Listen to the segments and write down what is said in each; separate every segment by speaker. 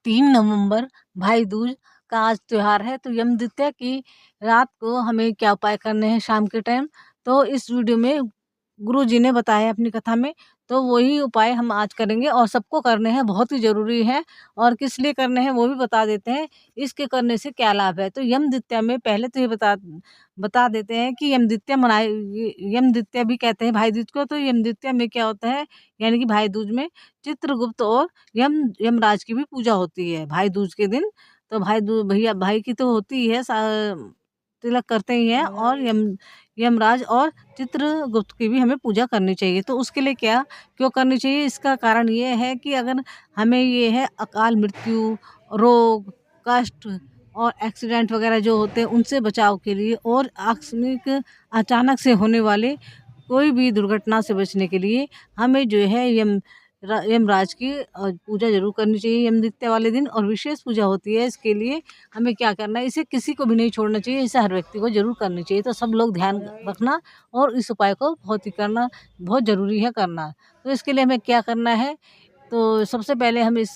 Speaker 1: 3 नवंबर भाई दूज का आज त्योहार है। तो यम द्वितीया की रात को हमें क्या उपाय करने हैं शाम के टाइम, तो इस वीडियो में गुरुजी ने बताया अपनी कथा में। तो वही उपाय हम आज करेंगे और सबको करने हैं, बहुत ही ज़रूरी है। और किस लिए करने हैं वो भी बता देते हैं, इसके करने से क्या लाभ है। तो यम द्वितीया में पहले तो ये बता बता देते हैं कि यम द्वितीया यम द्वितीया भी कहते हैं भाई दूज को। तो यम द्वितीया में क्या होता है, यानी कि भाई दूज में चित्रगुप्त और यमराज की भी पूजा होती है भाई दूज के दिन। तो भैया भाई की तो होती ही है, तिलक करते ही हैं, और यमराज और चित्रगुप्त की भी हमें पूजा करनी चाहिए। तो उसके लिए क्या क्यों करनी चाहिए, इसका कारण ये है कि अगर हमें ये है अकाल मृत्यु, रोग, कष्ट और एक्सीडेंट वगैरह जो होते हैं उनसे बचाव के लिए, और आकस्मिक अचानक से होने वाले कोई भी दुर्घटना से बचने के लिए हमें जो है यमराज की पूजा ज़रूर करनी चाहिए यम द्वितीया वाले दिन। और विशेष पूजा होती है इसके लिए। हमें क्या करना है, इसे किसी को भी नहीं छोड़ना चाहिए, इसे हर व्यक्ति को ज़रूर करनी चाहिए। तो सब लोग ध्यान रखना और इस उपाय को बहुत ही करना बहुत ज़रूरी है करना। तो इसके लिए हमें क्या करना है, तो सबसे पहले हम इस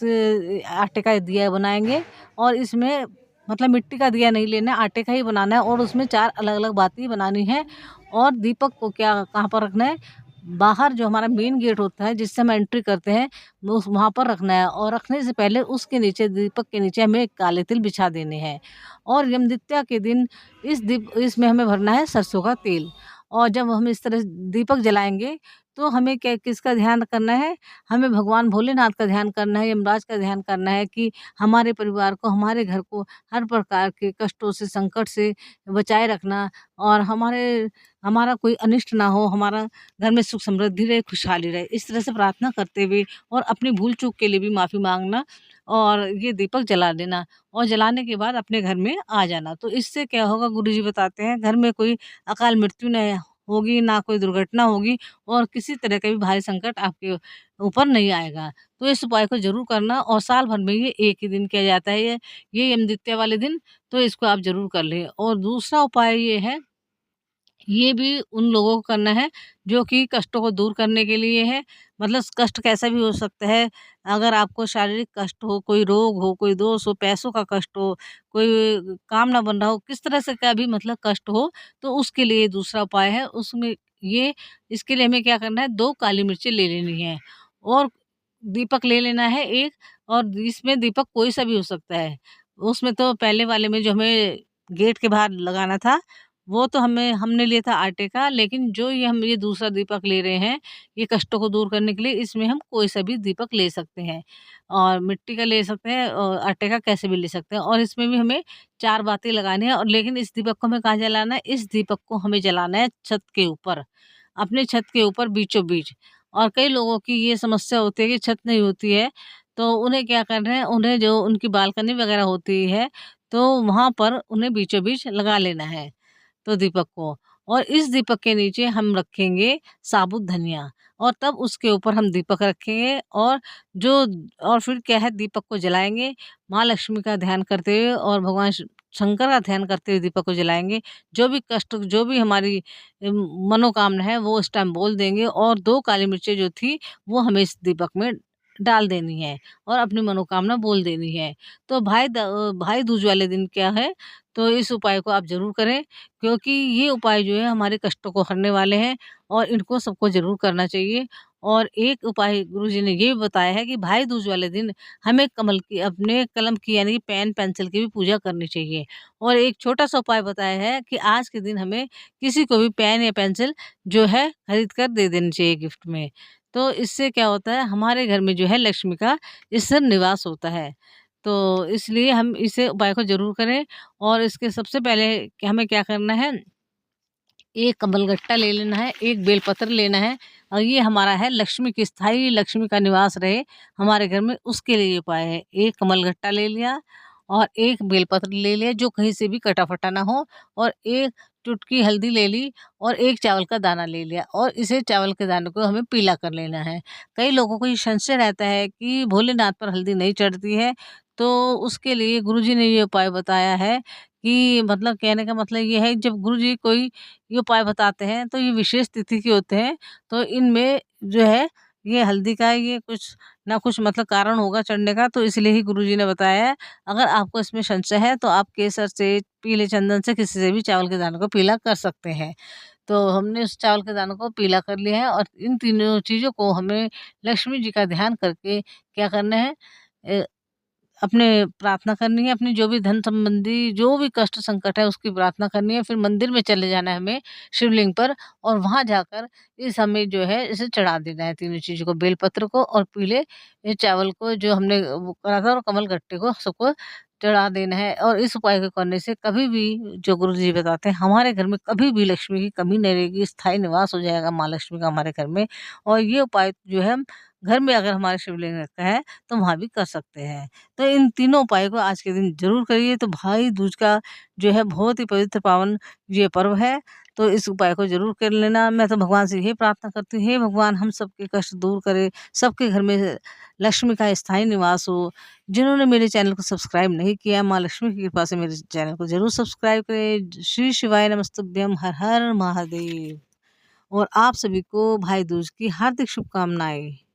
Speaker 1: आटे का दिया बनाएंगे, और इसमें मतलब मिट्टी का दिया नहीं लेना, आटे का ही बनाना है, और उसमें 4 अलग-अलग बाती बनानी है। और दीपक को क्या कहाँ पर रखना है, बाहर जो हमारा मेन गेट होता है जिससे हम एंट्री करते हैं, उस वहाँ पर रखना है। और रखने से पहले उसके नीचे, दीपक के नीचे हमें काले तिल बिछा देने हैं। और यम द्वितीया के दिन इसमें हमें भरना है सरसों का तेल। और जब हम इस तरह दीपक जलाएंगे तो हमें क्या किसका ध्यान करना है, हमें भगवान भोलेनाथ का ध्यान करना है, यमराज का ध्यान करना है कि हमारे परिवार को, हमारे घर को हर प्रकार के कष्टों से, संकट से बचाए रखना, और हमारा कोई अनिष्ट ना हो, हमारा घर में सुख समृद्धि रहे, खुशहाली रहे। इस तरह से प्रार्थना करते हुए और अपनी भूल चूक के लिए भी माफ़ी मांगना, और ये दीपक जला देना, और जलाने के बाद अपने घर में आ जाना। तो इससे क्या होगा, गुरुजी बताते हैं घर में कोई अकाल मृत्यु न होगी, ना कोई दुर्घटना होगी, और किसी तरह का भी भारी संकट आपके ऊपर नहीं आएगा। तो इस उपाय को ज़रूर करना, और साल भर में ये एक ही दिन किया जाता है, ये यम द्वितीया वाले दिन। तो इसको आप ज़रूर कर लें। और दूसरा उपाय ये है, ये भी उन लोगों को करना है जो कि कष्टों को दूर करने के लिए है। मतलब कष्ट कैसा भी हो सकता है, अगर आपको शारीरिक कष्ट हो, कोई रोग हो, कोई दोष हो, पैसों का कष्ट हो, कोई काम ना बन रहा हो, किस तरह से का भी मतलब कष्ट हो, तो उसके लिए दूसरा उपाय है। उसमें ये इसके लिए हमें क्या करना है, 2 काली मिर्चें ले लेनी है, और दीपक ले लेना है एक। और इसमें दीपक कोई सा भी हो सकता है। उसमें तो पहले वाले में जो हमें गेट के बाहर लगाना था, वो तो हमने लिया था आटे का, लेकिन जो ये दूसरा दीपक ले रहे हैं, ये कष्टों को दूर करने के लिए, इसमें हम कोई सा भी दीपक ले सकते हैं, और मिट्टी का ले सकते हैं और आटे का कैसे भी ले सकते हैं। और इसमें भी हमें 4 बातें लगानी है, और लेकिन इस दीपक को हमें कहाँ जलाना है, इस दीपक को हमें जलाना है छत के ऊपर, अपने छत के ऊपर बीचों बीच। और कई लोगों की ये समस्या होती है कि छत नहीं होती है, तो उन्हें क्या करना है, उन्हें जो उनकी बालकनी वगैरह होती है, तो वहाँ पर उन्हें बीचों बीच लगा लेना है, तो दीपक को। और इस दीपक के नीचे हम रखेंगे साबुत धनिया, और तब उसके ऊपर हम दीपक रखेंगे, जो और फिर क्या है, दीपक को जलाएँगे, माँ लक्ष्मी का ध्यान करते हुए और भगवान शंकर का ध्यान करते हुए दीपक को जलाएँगे। जो भी कष्ट, जो भी हमारी मनोकामना है वो उस टाइम बोल देंगे, और 2 काली मिर्चें जो थी वो हमें इस दीपक में डाल देनी है, और अपनी मनोकामना बोल देनी है। तो भाई दूज वाले दिन क्या है, तो इस उपाय को आप ज़रूर करें, क्योंकि ये उपाय जो है हमारे कष्टों को हरने वाले हैं, और इनको सबको ज़रूर करना चाहिए। और एक उपाय गुरुजी ने ये भी बताया है कि भाई दूज वाले दिन हमें कमल की, अपने कलम की, यानी कि पेन पेंसिल की भी पूजा करनी चाहिए। और एक छोटा-सा उपाय बताया है कि आज के दिन हमें किसी को भी पेन या पेंसिल जो है खरीद कर दे देनी चाहिए गिफ्ट में। तो इससे क्या होता है, हमारे घर में जो है लक्ष्मी का स्थिर निवास होता है। तो इसलिए हम इसे उपाय को ज़रूर करें। और इसके सबसे पहले हमें क्या करना है, एक कमलगट्टा ले लेना है, एक बेलपत्र लेना है, और ये हमारा है लक्ष्मी की, स्थायी लक्ष्मी का निवास रहे हमारे घर में, उसके लिए ये उपाय है। एक कमलगट्टा ले लिया, और एक बेलपत्र ले लिया जो कहीं से भी कटा-फटा ना हो, और एक चुटकी हल्दी ले ली, और एक चावल का दाना ले लिया, और इसे चावल के दाने को हमें पीला कर लेना है। कई लोगों को ये संशय रहता है कि भोलेनाथ पर हल्दी नहीं चढ़ती है, तो उसके लिए गुरुजी ने ये उपाय बताया है कि, मतलब कहने का मतलब ये है, जब गुरुजी कोई ये उपाय बताते हैं तो ये विशेष तिथि के होते हैं, तो इनमें जो है ये हल्दी का है, ये कुछ ना कुछ मतलब कारण होगा चढ़ने का, तो इसलिए ही गुरुजी ने बताया है। अगर आपको इसमें संशय है तो आप केसर से, पीले चंदन से, किसी से भी चावल के दाने को पीला कर सकते हैं। तो हमने उस चावल के दानों को पीला कर लिया है और इन तीनों चीज़ों को हमें लक्ष्मी जी का ध्यान करके क्या करना है, अ, अपने प्रार्थना करनी है, अपनी जो भी धन संबंधी जो भी कष्ट संकट है उसकी प्रार्थना करनी है। फिर मंदिर में चले जाना है हमें शिवलिंग पर, और वहाँ जाकर इस हमें जो है इसे चढ़ा देना है तीनों चीज़ों को, बेलपत्र को और पीले ये चावल को जो हमने वो करा था, और कमल गट्टे को, सबको चढ़ा देना है। और इस उपाय को करने से कभी भी, जो गुरु जी बताते हैं, हमारे घर में कभी भी लक्ष्मी की कमी नहीं रहेगी, स्थायी निवास हो जाएगा माँ लक्ष्मी का हमारे घर में। और ये उपाय जो है हम घर में अगर हमारे शिवलिंग रखा है तो वहाँ भी कर सकते हैं। तो इन तीनों उपायों को आज के दिन ज़रूर करिए। तो भाई दूज का जो है बहुत ही पवित्र पावन ये पर्व है, तो इस उपाय को ज़रूर कर लेना। मैं तो भगवान से यही प्रार्थना करती हूँ, हे भगवान हम सबके कष्ट दूर करे, सबके घर में लक्ष्मी का स्थायी निवास हो। जिन्होंने मेरे चैनल को सब्सक्राइब नहीं किया, माँ लक्ष्मी की कृपा से मेरे चैनल को ज़रूर सब्सक्राइब करें। श्री शिवाय नमस्तुभ्यम, हर हर महादेव। और आप सभी को भाई दूज की हार्दिक शुभकामनाएँ।